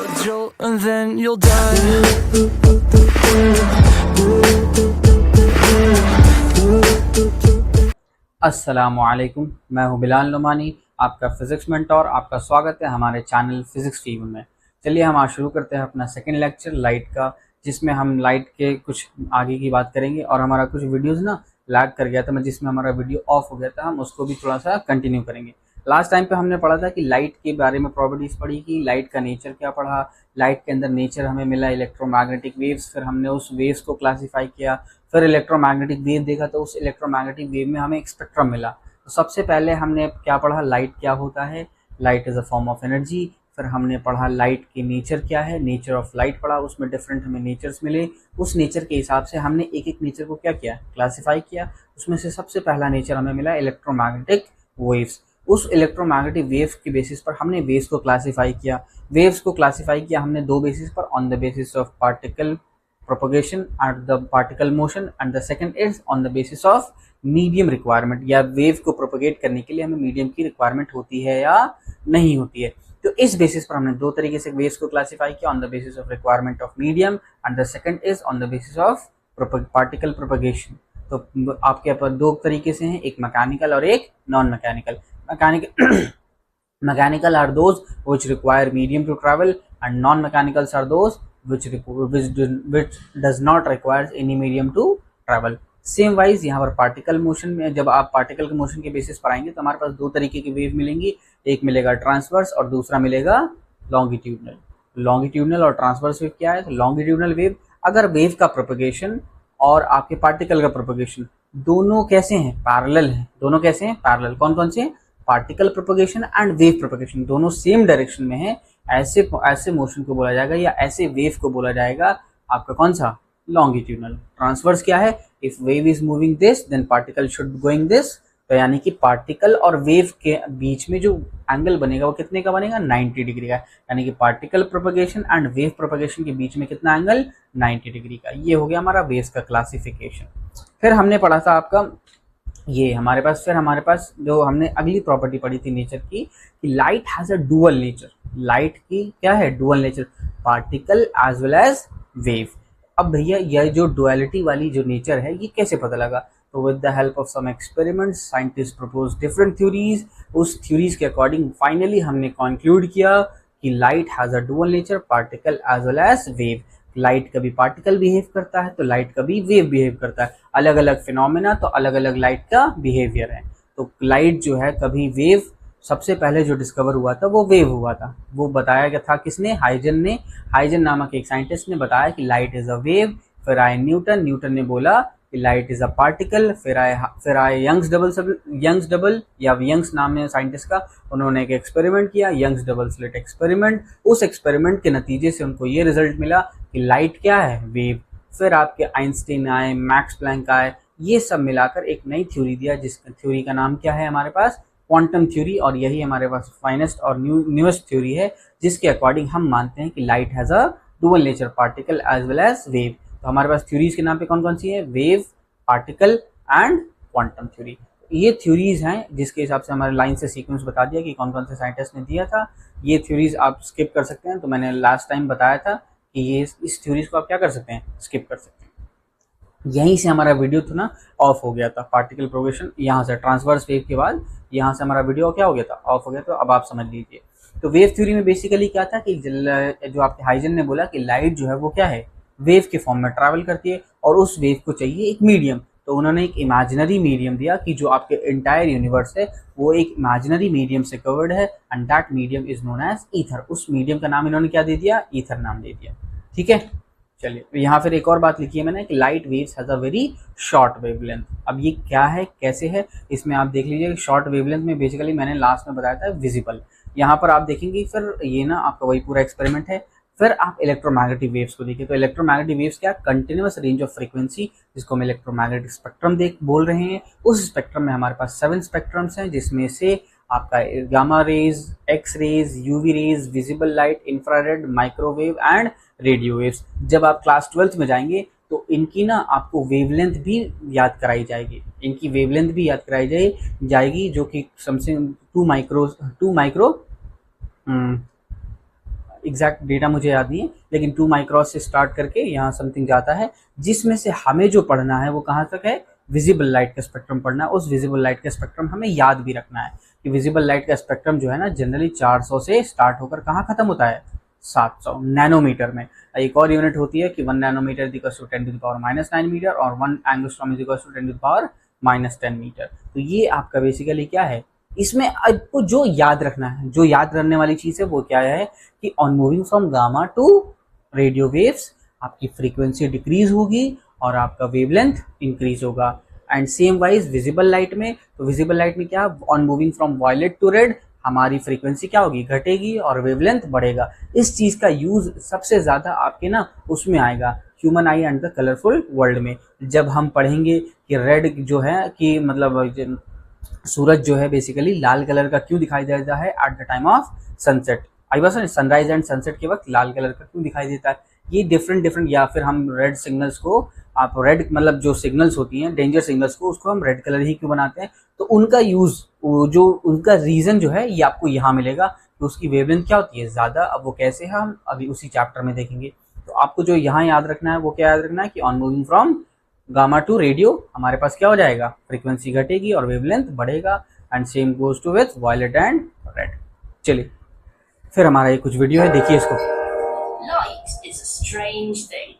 a jolt and then you'll die. अस्सलामुअलैकुम, मैं हूं बिलाल नुमानी, आपका फ़िज़िक्स मेंटोर। आपका स्वागत है हमारे चैनल फ़िज़िक्स टीवी में। चलिए हम आज शुरू करते हैं अपना सेकंड लेक्चर लाइट का, जिसमें हम लाइट के कुछ आगे की बात करेंगे। और हमारा कुछ वीडियोस ना लैग कर गया था, जिसमें हमारा वीडियो ऑफ हो गया था, हम उसको भी थोड़ा सा कंटिन्यू करेंगे। लास्ट टाइम पे हमने पढ़ा था कि लाइट के बारे में प्रॉपर्टीज़ पढ़ी, कि लाइट का नेचर क्या पढ़ा। लाइट के अंदर नेचर हमें मिला इलेक्ट्रोमैग्नेटिक वेव्स, फिर हमने उस वेव्स को क्लासीफाई किया। फिर इलेक्ट्रोमैग्नेटिक वेव देखा तो उस इलेक्ट्रोमैग्नेटिक वेव में हमें एक स्पेक्ट्रम मिला। तो सबसे पहले हमने क्या पढ़ा, लाइट क्या होता है, light is a form of energy. फिर हमने पढ़ा लाइट की नेचर क्या है, नेचर ऑफ लाइट पढ़ा, उसमें डिफरेंट हमें नेचर्स मिले। उस नेचर के हिसाब से हमने एक एक नेचर को क्या किया, क्लासीफाई किया। उसमें से सबसे पहला नेचर हमें मिला इलेक्ट्रोमैग्नेटिक वेव्स। उस इलेक्ट्रोमैग्नेटिक वेव्स के बेसिस पर हमने वेव्स को क्लासीफाई किया। वेव्स को क्लासीफाई किया हमने दो बेसिस पर, on the basis of particle propagation and the particle motion, and the second is on the basis of medium requirement, या वेव को प्रोपगेट करने के लिए हमें मीडियम की रिक्वायरमेंट होती है या नहीं होती है। तो इस बेसिस पर हमने दो तरीके से वेव्स को क्लासीफाई किया, on the basis of requirement of medium and the second is on the basis of particle propagation. तो आपके पास दो तरीके से हैं, एक मैकेनिकल और एक non mechanical. Mechanical are those which require medium to travel, and non-mechanicals are those which does not require any medium to travel. Same wise यहाँ पर पार्टिकल मोशन में, जब आप पार्टिकल के मोशन के बेसिस पर आएंगे तो हमारे पास दो तरीके की वेव मिलेंगी, एक मिलेगा ट्रांसवर्स और दूसरा मिलेगा लॉन्गिट्यूडनल। लॉन्गिट्यूडनल और ट्रांसवर्स वेव क्या है, तो लॉन्गिट्यूडनल वेव, अगर वेव का प्रोपगेशन और आपके पार्टिकल का प्रोपगेशन दोनों कैसे हैं, पैरेलल हैं। दोनों कैसे हैं, पैरेलल। कौन कौन से, particle propagation and wave propagation, दोनों सेम डायरेक्शन में है, ऐसे मोशन को बोला जाएगा या ऐसे वेव को बोला जाएगा आपका कौन सा, लॉन्गिट्यूडनल। ट्रांसवर्स क्या है, if wave is moving this then particle should going this. तो यानी कि पार्टिकल और वेव के बीच में जो एंगल बनेगा वो कितने का बनेगा, 90 डिग्री का। यानी कि particle propagation and wave propagation के बीच में कितना एंगल, 90 डिग्री का। ये हो गया हमारा वेव्स का क्लासिफिकेशन। फिर हमने पढ़ा था आपका ये हमारे पास जो हमने अगली प्रॉपर्टी पढ़ी थी नेचर की, कि light has a dual nature. Light की क्या है, dual nature, particle as well as wave. अब भैया यह जो डुअलिटी वाली जो नेचर है ये कैसे पता लगा, तो with the help of some experiments scientist propose different theories. उस थ्योरीज के अकॉर्डिंग फाइनली हमने कंक्लूड किया कि light has a dual nature, particle as well as wave. Light कभी पार्टिकल बिहेव करता है तो लाइट कभी वेव बिहेव करता है, अलग अलग फिनोमेना तो अलग अलग लाइट का बिहेवियर है। तो लाइट जो है कभी वेव, सबसे पहले जो डिस्कवर हुआ था वो वेव हुआ था। वो बताया गया था किसने, हाइजन नामक एक साइंटिस्ट ने बताया कि लाइट इज अ वेव। फिर आए न्यूटन ने बोला कि लाइट इज अ पार्टिकल। फिर आए यंग्स डबल या यंग्स नाम है साइंटिस्ट का, उन्होंने एक एक्सपेरिमेंट किया, यंग्स डबल स्लिट एक्सपेरिमेंट। उस एक्सपेरिमेंट के नतीजे से उनको ये रिजल्ट मिला कि लाइट क्या है, वेव। फिर आपके आइंस्टीन आए, मैक्स प्लैंक आए, ये सब मिलाकर एक नई थ्योरी दिया, जिस थ्योरी का नाम क्या है हमारे पास, क्वांटम थ्योरी। और यही हमारे पास फाइनेस्ट और न्यूएस्ट थ्योरी है, जिसके अकॉर्डिंग हम मानते हैं कि light has a dual nature, particle as well as wave. तो हमारे पास थ्योरीज के नाम पे कौन कौन सी है, wave, particle and quantum theory. ये थ्योरीज हैं जिसके हिसाब से हमारे लाइन से सीक्वेंस बता दिया कि कौन कौन से साइंटिस्ट ने दिया था। ये थ्योरीज आप स्किप कर सकते हैं, तो मैंने लास्ट टाइम बताया था कि ये इस थ्योरीज को आप क्या कर सकते हैं, स्किप कर सकते हैं। यहीं से हमारा वीडियो तो ना ऑफ हो गया था, पार्टिकल प्रोगेशन यहाँ से ट्रांसवर्स वेव के बाद यहाँ से हमारा वीडियो क्या हो गया था, ऑफ हो गया। तो अब आप समझ लीजिए। तो वेव थ्योरी में बेसिकली क्या था कि जो आपके हाइजन ने बोला कि लाइट जो है वो क्या है, वेव के फॉर्म में ट्रैवल करती है और उस वेव को चाहिए एक मीडियम। तो उन्होंने एक इमेजिनरी मीडियम दिया कि जो आपके इंटायर यूनिवर्स है वो एक इमेजिनरी मीडियम से कवर्ड है, and that medium is known as ether. उस मीडियम का नाम इन्होंने क्या दे दिया, ईथर नाम दे दिया। ठीक है, चलिए यहाँ फिर एक और बात लिखी है मैंने कि light waves has a very short wavelength. अब ये क्या है, कैसे है, इसमें आप देख लीजिए। शॉर्ट वेवलेंथ में बेसिकली मैंने लास्ट में बताया था विजिबल। यहाँ पर आप देखेंगे फिर ये ना आपका वही पूरा एक्सपेरिमेंट है। फिर आप इलेक्ट्रोमैग्नेटिक वेव्स को देखिए, तो इलेक्ट्रोमैग्नेटिक वेव्स क्या, कंटिन्यूअस रेंज ऑफ फ्रीक्वेंसी, जिसको हम इलेक्ट्रोमैग्नेटिक स्पेक्ट्रम बोल रहे हैं। उस स्पेक्ट्रम में हमारे पास 7 स्पेक्ट्रम्स हैं, जिसमें से आपका gamma rays, X rays, UV rays, visible light, infrared, microwave and radio waves. जब आप क्लास 12th में जाएंगे तो इनकी ना आपको वेवलेंथ भी याद कराई जाएगी, जाएगी जो कि समथिंग 2 माइक्रो एग्जैक्ट डेटा मुझे याद नहीं है, लेकिन 2 माइक्रॉस से स्टार्ट करके यहाँ समथिंग जाता है, जिसमें से हमें जो पढ़ना है वो कहाँ तक है, विजिबल लाइट का स्पेक्ट्रम पढ़ना है। उस विजिबल लाइट का स्पेक्ट्रम हमें याद भी रखना है कि विजिबल लाइट का स्पेक्ट्रम जो है ना जनरली 400 से स्टार्ट होकर कहाँ खत्म होता है, 700 नैनोमीटर में। एक और यूनिट होती है कि 1 नैनोमीटर = 10⁻⁹ मीटर और 1 एंगस्ट्रॉम = 10⁻⁻10 मीटर। तो ये आपका बेसिकली क्या है, इसमें आपको जो याद रखना है, जो याद रखने वाली चीज है वो क्या है कि on moving from gamma to radio waves आपकी फ्रीक्वेंसी डिक्रीज होगी और आपका वेवलेंथ इंक्रीज होगा। And same wise visible light में, तो विजिबल लाइट में क्या, on moving from violet to red हमारी फ्रीक्वेंसी क्या होगी, घटेगी और वेवलेंथ बढ़ेगा। इस चीज का यूज सबसे ज्यादा आपके ना उसमें आएगा, human I and the colourful world में। जब हम पढ़ेंगे कि रेड जो है कि मतलब सूरज जो है बेसिकली लाल कलर का क्यों दिखाई देता है at the time of sunset, आई बस सनराइज एंड सनसेट के वक्त लाल कलर का क्यों दिखाई देता है, ये डिफरेंट, या फिर हम रेड सिग्नल्स को, आप रेड मतलब जो सिग्नल्स होती हैं डेंजर सिग्नल्स को, उसको हम रेड कलर ही क्यों बनाते हैं, तो उनका यूज, जो उनका रीजन जो है ये आपको यहाँ मिलेगा कि उसकी वेवलेंथ क्या होती है ज़्यादा। अब वो कैसे है हम अभी उसी चैप्टर में देखेंगे। तो आपको जो यहाँ याद रखना है वो क्या याद रखना है कि on moving from gamma to radio हमारे पास क्या हो जाएगा, फ्रीक्वेंसी घटेगी और वेवलेंथ बढ़ेगा। And same goes to with violet and red. चलिए फिर हमारा ये कुछ वीडियो है, देखिए इसको। Light is a strange thing.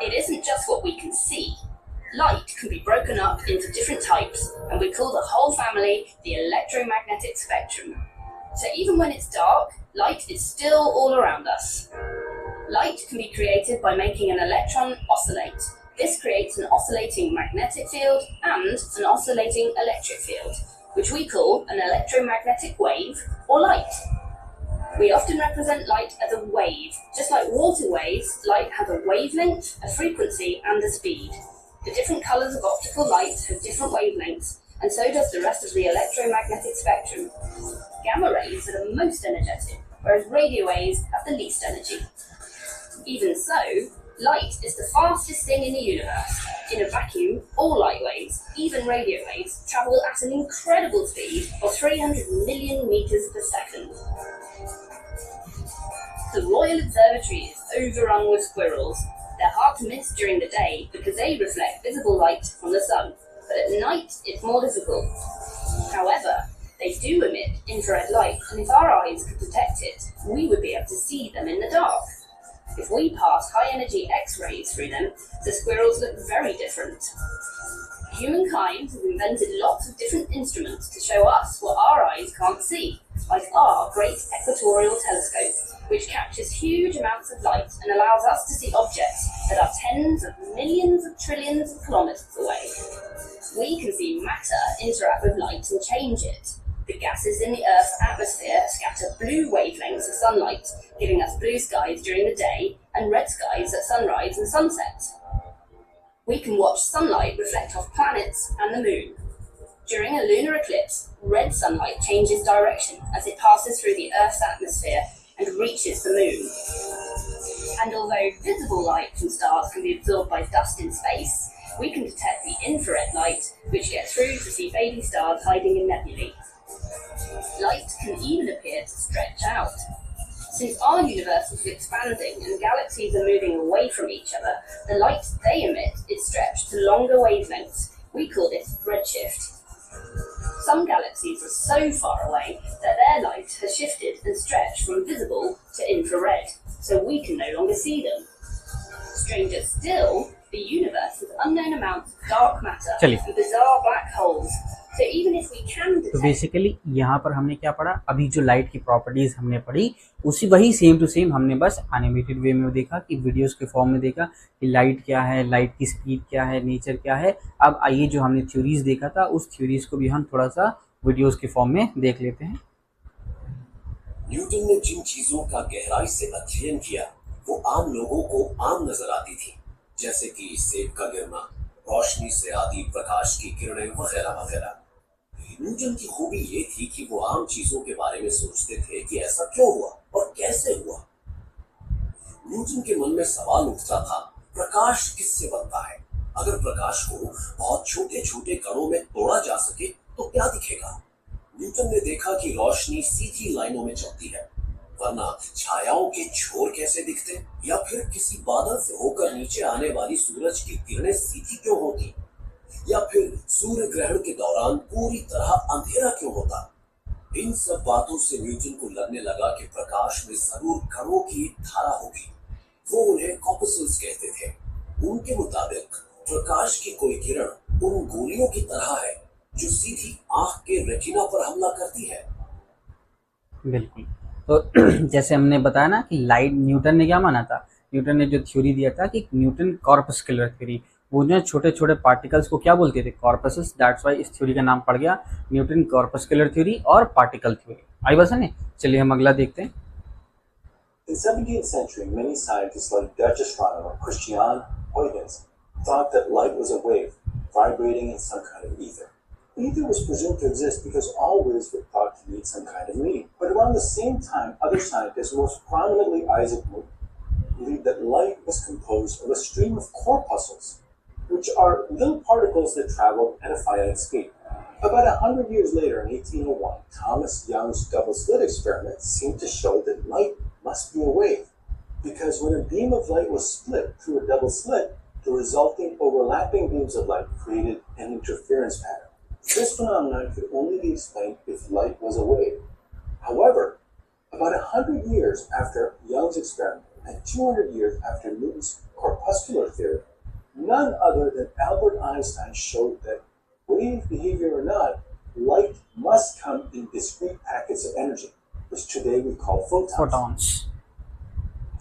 It isn't just what we can see. Light can be broken up into different types, and we call the whole family the electromagnetic spectrum. So even when it's dark, light is still all around us. Light can be created by making an electron oscillate. This creates an oscillating magnetic field and an oscillating electric field, which we call an electromagnetic wave or light. We often represent light as a wave. Just like water waves, light has a wavelength, a frequency, and a speed. The different colors of optical light have different wavelengths, and so does the rest of the electromagnetic spectrum. Gamma rays are the most energetic, whereas radio waves have the least energy. Even so, light is the fastest thing in the universe. In a vacuum, all light waves, even radio waves, travel at an incredible speed of 300 million meters per second. The Royal Observatory is overrun with squirrels. They're hard to miss during the day because they reflect visible light from the sun, but at night it's more difficult. However, they do emit infrared light, and if our eyes could detect it, we would be able to see them in the dark. If we pass high-energy X-rays through them, the squirrels look very different. Humankind has invented lots of different instruments to show us what our eyes can't see, like our Great Equatorial Telescope, which captures huge amounts of light and allows us to see objects that are tens of millions of trillions of kilometers away. We can see matter interact with light and change it. The gases in the Earth's atmosphere scatter blue wavelengths of sunlight, giving us blue skies during the day and red skies at sunrise and sunset. We can watch sunlight reflect off planets and the moon. During a lunar eclipse, red sunlight changes direction as it passes through the Earth's atmosphere and reaches the moon. And although visible light from stars can be absorbed by dust in space, we can detect the infrared light, which gets through to see baby stars hiding in nebulae. Light can even appear to stretch out. Since our universe is expanding and galaxies are moving away from each other, the light they emit is stretched to longer wavelengths. We call this redshift. Some galaxies are so far away that their light has shifted and stretched from visible to infrared, so we can no longer see them. Stranger still, the universe has unknown amounts of dark matter and bizarre black holes. So even if we can detect... तो basically यहाँ पर हमने क्या पढ़ा, अभी जो light की properties हमने पढ़ी उसी वही सेम टू सेम हमने बस एनिमेटेड वे में देखा कि वीडियोस के फॉर्म में देखा कि लाइट क्या है, लाइट की स्पीड क्या है, नेचर क्या है। अब आइए जो हमने थ्योरीज देखा था उस थ्योरीज को भी हम थोड़ा सा वीडियोस के फॉर्म में देख लेते हैं। न्यूटन ने जिन चीजों का गहराई से अध्ययन किया वो आम लोगों को आम नजर आती थी, जैसे कि सेब का गिरना, रोशनी से आती प्रकाश की किरणें वगैरह वगैरह। न्यूटन की खूबी ये थी कि वो आम चीजों के बारे में सोचते थे कि ऐसा क्यों हुआ और कैसे हुआ। न्यूटन के मन में सवाल उठता था, प्रकाश किससे बनता है? अगर प्रकाश को बहुत छोटे छोटे कणों में तोड़ा जा सके तो क्या दिखेगा? न्यूटन ने देखा कि रोशनी सीधी लाइनों में चलती है, वरना छायाओं के छोर कैसे दिखते, या फिर किसी बादल से होकर नीचे आने वाली सूरज की किरणें सीधी क्यों होती, या फिर सूर्य ग्रहण के दौरान पूरी तरह अंधेरा क्यों होता। इन सब बातों से न्यूटन को लगने लगा कि प्रकाश में जरूर कणों की एक धारा होगी। वो उन्हें कॉर्पस्कल्स कहते थे। उनके मुताबिक प्रकाश की कोई किरण उन गोलियों की तरह है जो सीधी आंख के रेटिना पर हमला करती है। बिल्कुल। तो जैसे हमने बताया ना कि लाइट, न्यूटन ने क्या माना था, न्यूटन ने जो थ्योरी दिया था कि न्यूटन कॉर्पस्कुलर थ्योरी, वो जो छोटे छोटे पार्टिकल्स को क्या बोलते थे, कॉर्पसेस, दैट्स वाई इस थ्योरी का नाम पड़ गया न्यूटन कॉर्पस्कुलर थ्योरी और पार्टिकल थ्योरी। आई बस है। चलिए हम अगला देखते हैं। In the 17th century, many scientists like Dutch astronomer Christian Huygens thought that light was a wave vibrating in some kind of ether. Ether was presumed to exist because all waves were thought to need some kind of meaning. But around the same time, other scientists, most prominently Isaac Newton, believed that light was composed of a stream of corpuscles, which are little particles that travel at a finite speed. About 100 years later, in 1801, Thomas Young's double-slit experiment seemed to show that light must be a wave, because when a beam of light was split through a double slit, the resulting overlapping beams of light created an interference pattern. This phenomenon could only be explained if light was a wave. However, about 100 years after Young's experiment and 200 years after Newton's corpuscular theory, none other than Albert Einstein showed that, wave behavior or not, light must come in discrete packets of energy, which today we call photons. Photons.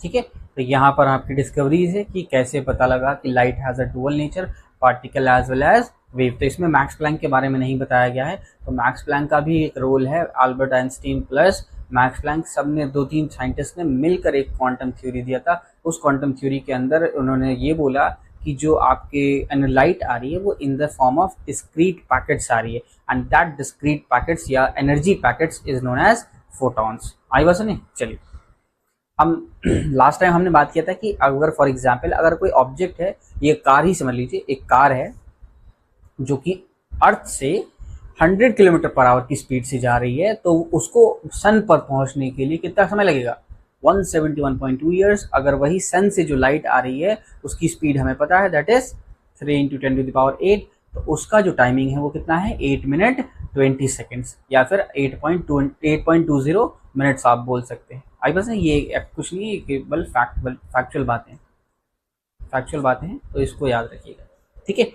ठीक है, तो यहाँ पर आपकी discoveries है कि कैसे पता लगा कि light has a dual nature, particle as well as wave. तो इसमें मैक्स प्लैंक के बारे में नहीं बताया गया है, तो मैक्स प्लैंक का भी एक रोल है। Albert Einstein plus Max Planck, सब ने, दो तीन साइंटिस्ट ने मिलकर एक क्वांटम थ्योरी दिया था। उस क्वांटम थ्योरी के अंदर उन्होंने ये बोला कि जो आपके लाइट आ रही है वो in the form of discrete packets आ रही है, एंड दैट डिस्क्रीट पैकेट्स या energy packets is known as photons. आई बस नहीं। चलिए हम लास्ट टाइम हमने बात किया था कि अगर फॉर एग्जांपल अगर कोई ऑब्जेक्ट है, ये कार ही समझ लीजिए, एक कार है जो कि अर्थ से 100 किलोमीटर पर आवर की स्पीड से जा रही है, तो उसको सन पर पहुंचने के लिए कितना समय लगेगा, 171.2 ईयर्स। अगर वही सन से जो लाइट आ रही है उसकी स्पीड हमें पता है, दैट इज 3 × 10⁸, तो उसका जो टाइमिंग है वो कितना है, 8 मिनट 20 सेकेंड्स, या फिर 8.20 मिनट्स आप बोल सकते हैं। आई बस ये कुछ नहीं है, केवल फैक्चुअल बातें हैं, तो इसको याद रखिएगा। ठीक है,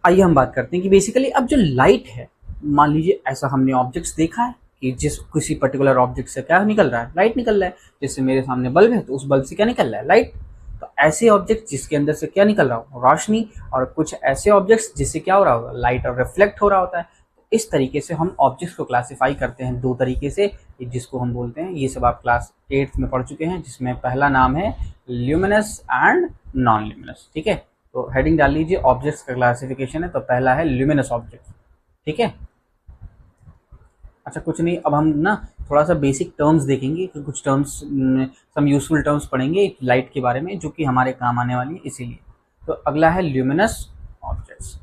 आइए हम बात करते हैं कि बेसिकली अब जो लाइट है, मान लीजिए ऐसा हमने ऑब्जेक्ट्स देखा है कि जिस किसी पर्टिकुलर ऑब्जेक्ट से क्या निकल रहा है, लाइट निकल रहा है। जैसे मेरे सामने बल्ब है तो उस बल्ब से क्या निकल रहा है, लाइट। तो ऐसे ऑब्जेक्ट जिसके अंदर से क्या निकल रहा हो, रोशनी, और कुछ ऐसे ऑब्जेक्ट्स जिससे क्या हो रहा होगा, लाइट और रिफ्लेक्ट हो रहा होता है। इस तरीके से हम ऑब्जेक्ट्स को क्लासिफाई करते हैं दो तरीके से, जिसको हम बोलते हैं, ये सब आप क्लास 8th में पढ़ चुके हैं, जिसमें पहला नाम है ल्यूमिनस एंड नॉन ल्यूमिनस। ठीक है, तो हेडिंग डाल लीजिए, ऑब्जेक्ट्स का क्लासिफिकेशन है, तो पहला है ल्यूमिनस ऑब्जेक्ट। ठीक है, अच्छा कुछ नहीं, अब हम ना थोड़ा सा बेसिक टर्म्स देखेंगे कि कुछ टर्म्स, सम यूजफुल टर्म्स पढ़ेंगे लाइट के बारे में जो कि हमारे काम आने वाली है, इसीलिए। तो अगला है ल्यूमिनस ऑब्जेक्ट्स।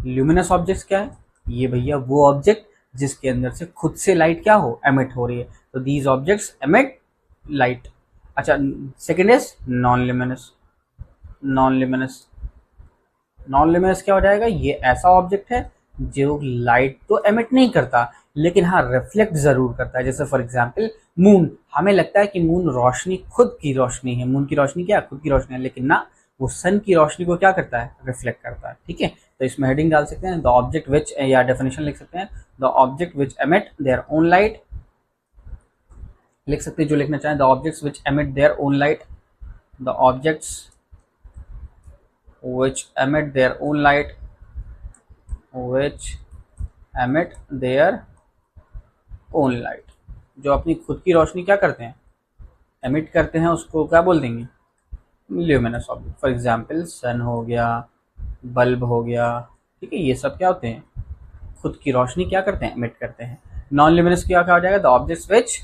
ल्यूमिनस ऑब्जेक्ट्स क्या है, ये भैया वो ऑब्जेक्ट जिसके अंदर से खुद से लाइट क्या हो, एमिट हो रही है, तो दीज ऑब्जेक्ट्स एमिट लाइट। अच्छा, second is non luminous. Non luminous क्या हो जाएगा, ये ऐसा ऑब्जेक्ट है जो लाइट तो एमिट नहीं करता, लेकिन हाँ रिफ्लेक्ट जरूर करता है। जैसे फॉर एग्जांपल मून, हमें लगता है कि मून रोशनी, खुद की रोशनी है, मून की रोशनी क्या, खुद की रोशनी है, लेकिन ना, वो सन की रोशनी को क्या करता है, रिफ्लेक्ट करता है। ठीक है, तो इसमें हेडिंग डाल सकते हैं, द ऑब्जेक्ट विच, या डेफिनेशन लिख सकते हैं, the object which emit their own light, लिख सकते हैं जो लिखना चाहें, the objects which emit their own light, the objects which emit their own light, जो अपनी खुद की रोशनी क्या करते हैं, एमिट करते हैं, उसको क्या बोल देंगे, ल्यूमिनस ऑब्जेक्ट। फॉर एग्जांपल सन हो गया, बल्ब हो गया। ठीक है, ये सब क्या होते हैं, खुद की रोशनी क्या करते हैं, एमिट करते हैं। नॉन ल्यूमिनस क्या हो जाएगा, the objects which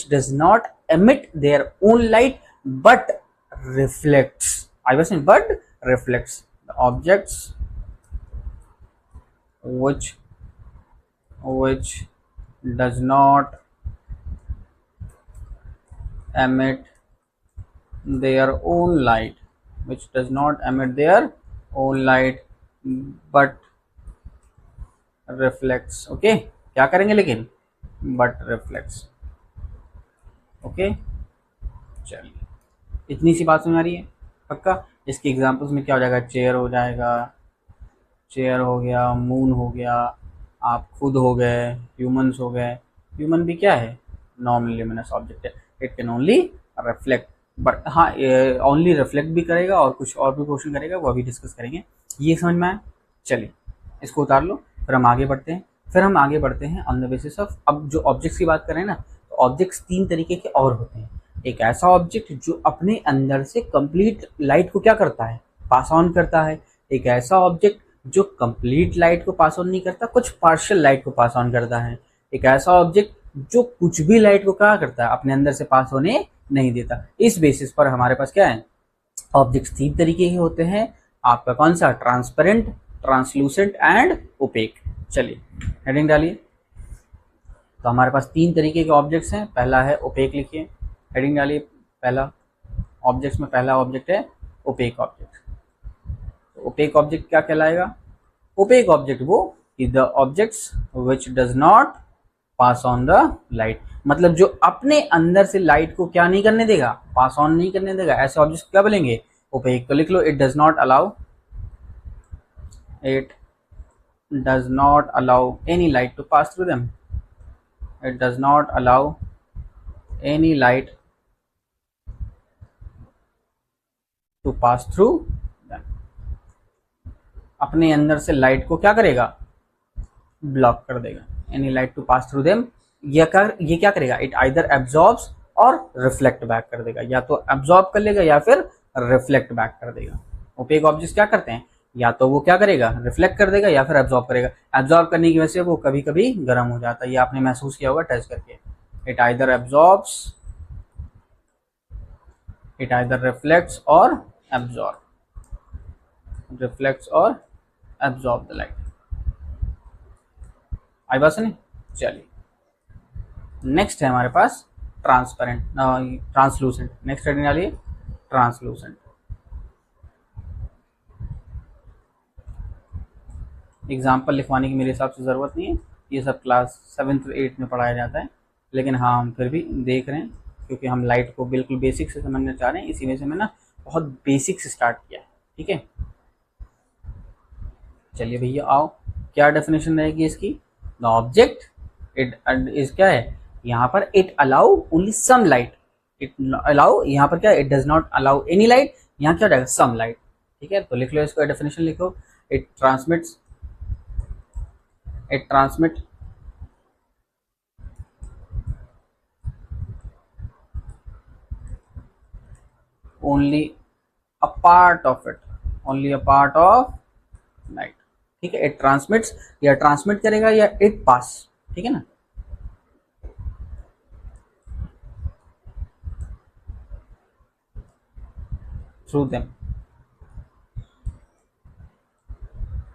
does not emit their own light but reflects. I was saying, but reflects, the objects which does not emit their own light, which does not emit their own light but reflects. Okay, क्या करेंगे लेकिन, but reflects. Okay, चलिए इतनी सी बात समझ आ रही है पक्का। इसके एग्जांपल्स में क्या हो जाएगा, चेयर हो जाएगा, चेयर हो गया, मून हो गया, आप खुद हो गए, ह्यूमंस हो गए। ह्यूमन भी क्या है, नॉन ल्यूमिनस ऑब्जेक्ट है, it can only reflect, but हाँ ओनली रिफ्लेक्ट भी करेगा और कुछ और भी क्वेश्चन करेगा, वो अभी डिस्कस करेंगे। ये समझ में आया, चलिए इसको उतार लो, फिर हम आगे बढ़ते हैं। ऑन द बेसिस ऑफ, अब जो ऑब्जेक्ट्स की बात करें ना, तो ऑब्जेक्ट्स 3 तरीके के और होते हैं। एक ऐसा ऑब्जेक्ट जो अपने अंदर से कंप्लीट लाइट को क्या करता है, पास ऑन करता है। एक ऐसा ऑब्जेक्ट जो कंप्लीट लाइट को पास ऑन नहीं करता, कुछ पार्शियल लाइट को पास ऑन करता है। एक ऐसा ऑब्जेक्ट जो कुछ भी लाइट को क्या करता है, अपने अंदर से पास होने नहीं देता। इस बेसिस पर हमारे पास क्या है, ऑब्जेक्ट्स 3 तरीके के होते हैं। आपका कौन सा, ट्रांसपेरेंट, ट्रांसलूसेंट एंड ओपेक। चलिए हेडिंग डालिए। तो हमारे पास 3 तरीके के ऑब्जेक्ट्स हैं। पहला है ओपेक, लिखिए हेडिंग डालिए। पहला ऑब्जेक्ट्स में पहला ऑब्जेक्ट है ओपेक ऑब्जेक्ट। तो ओपेक ऑब्जेक्ट क्या कहलाएगा, ओपेक ऑब्जेक्ट वो is the objects which does not pass on the light, मतलब जो अपने अंदर से लाइट को क्या नहीं करने देगा, पास ऑन नहीं करने देगा, ऐसे ऑब्जेक्ट्स क्या बोलेंगे, ओपेक। तो लिख लो, it does not allow, it does not allow any light to pass through them, it does not allow any light to pass through them, अपने अंदर से लाइट को क्या करेगा, ब्लॉक कर देगा। Any light to pass through them, ये क्या करेगा, इट आइदर एब्जॉर्ब्स और रिफ्लेक्ट बैक कर देगा, या तो एब्जॉर्ब कर लेगा या फिर रिफ्लेक्ट बैक कर देगा। ओपेक ऑब्जेक्ट्स क्या करते हैं, या तो वो क्या करेगा, रिफ्लेक्ट कर देगा या फिर एब्जॉर्ब करेगा। एब्जॉर्ब करने की वजह से वो कभी कभी गर्म हो जाता है, ये आपने महसूस किया होगा टेस्ट करके। It either absorbs, it either reflects और एब्जॉर्ब, रिफ्लेक्ट्स और एब्जॉर्ब द लाइट। आई बात सुनी, चलिए नेक्स्ट है हमारे पास ट्रांसपेरेंट, ट्रांसलूसेंट। नेक्स्ट हेडिंग डालिए, ट्रांसलूसेंट। एग्जाम्पल लिखवाने की मेरे हिसाब से ज़रूरत नहीं है, ये सब क्लास 7th to 8th में पढ़ाया जाता है, लेकिन हाँ हम फिर भी देख रहे हैं क्योंकि हम लाइट को बिल्कुल बेसिक से समझना चाह रहे हैं, इसी वजह से मैं ना बहुत बेसिक से स्टार्ट किया है, ठीक है। चलिए भैया आओ, क्या डेफिनेशन रहेगी इसकी, द ऑब्जेक्ट इट इज क्या है यहाँ पर, it allow only some light, it allow यहाँ पर क्या, it does not allow any light, यहाँ क्या हो जाएगा, सम लाइट, ठीक है। तो लिख लो इसको, डेफिनेशन लिखो, it transmits, it transmit only a part of it, only a part of light, ठीक है। it transmits, या ट्रांसमिट करेगा या it pass, ठीक है ना। through them,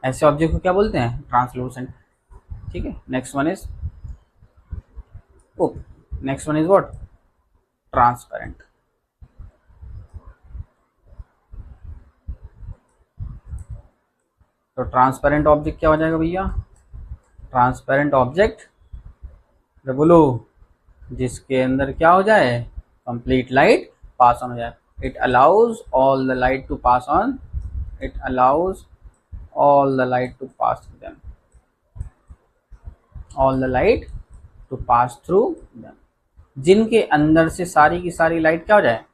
ऐसे ऑब्जेक्ट को क्या बोलते हैं, ट्रांसलूसेंट, ठीक है। Next one is next one is what, transparent. तो ट्रांसपेरेंट ऑब्जेक्ट क्या हो जाएगा भैया, ट्रांसपेरेंट ऑब्जेक्ट बोलो जिसके अंदर क्या हो जाए, कंप्लीट लाइट पास ऑन हो जाए। It allows all the light to pass on, it allows all the light to pass through them, all the light to pass through them, जिनके अंदर से सारी की सारी लाइट क्या हो जाए,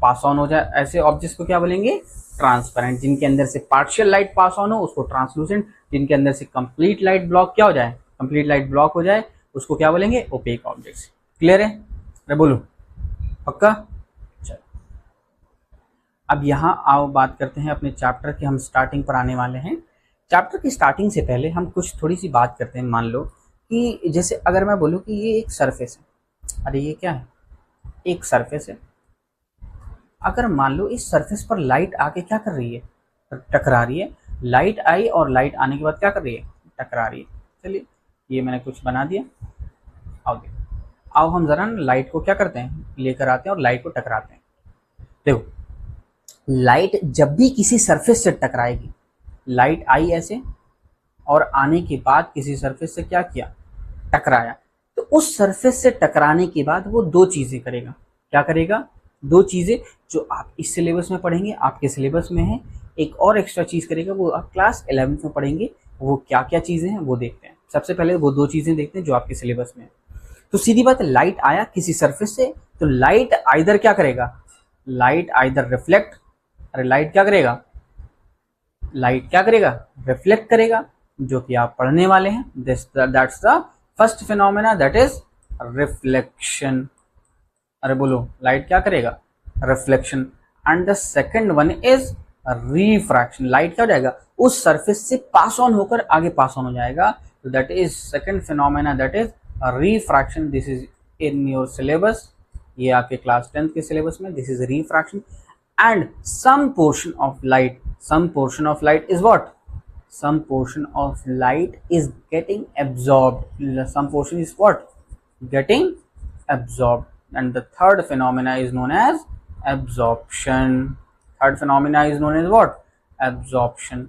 पास ऑन हो जाए। ऐसे ऑब्जेक्ट्स को क्या बोलेंगे, ट्रांसपेरेंट। जिनके अंदर से पार्शियल लाइट पास ऑन हो उसको ट्रांसलूसेंट, जिनके अंदर से कंप्लीट लाइट ब्लॉक क्या हो जाए, कंप्लीट लाइट ब्लॉक हो जाए उसको क्या बोलेंगे, ओपेक ऑब्जेक्ट्स। क्लियर है, अरे बोलो पक्का। अब यहाँ आओ बात करते हैं अपने चैप्टर के, हम स्टार्टिंग पर आने वाले हैं। चैप्टर की स्टार्टिंग से पहले हम कुछ थोड़ी सी बात करते हैं। मान लो कि जैसे अगर मैं बोलूँ कि ये एक सरफेस है, अरे ये क्या है, एक सरफेस है। अगर मान लो इस सरफेस पर लाइट आके क्या कर रही है, टकरा रही है। लाइट आई और लाइट आने के बाद क्या कर रही है, टकरा रही है। चलिए ये मैंने कुछ बना दिया, आगे आओ हम जरा लाइट को क्या करते हैं, लेकर आते हैं और लाइट को टकराते हैं। देखो, लाइट जब भी किसी सरफेस से टकराएगी, लाइट आई ऐसे और आने के बाद किसी सरफेस से क्या किया, टकराया, तो उस सरफेस से टकराने के बाद वो दो चीजें करेगा। क्या करेगा? दो चीजें जो आप इस सिलेबस में पढ़ेंगे, आपके सिलेबस में है। एक और एक्स्ट्रा चीज करेगा, वो आप क्लास 11th में पढ़ेंगे। वो क्या क्या चीजें हैं वो देखते हैं। सबसे पहले वो दो चीजें देखते हैं जो आपके सिलेबस में है। तो सीधी बात, लाइट आया किसी सरफेस से, तो लाइट आइदर क्या करेगा, लाइट आइदर रिफ्लेक्ट, अरे लाइट क्या करेगा, लाइट क्या करेगा, रिफ्लेक्ट करेगा, जो कि आप पढ़ने वाले हैं। That's the first phenomena, that is reflection. अरे बोलो, लाइट क्या करेगा, reflection. And the second one is refraction. Light क्या हो जाएगा, उस सरफेस से पास ऑन होकर आगे पास ऑन हो जाएगा। तो that is second phenomena, that is refraction. This is in your syllabus, ये आपके क्लास 10th के सिलेबस में, this is refraction. And some portion of light, some portion of light is what, some portion of light is getting absorbed, some portion is what, getting absorbed. And the third phenomena is known as absorption. Third phenomena is known as what, absorption.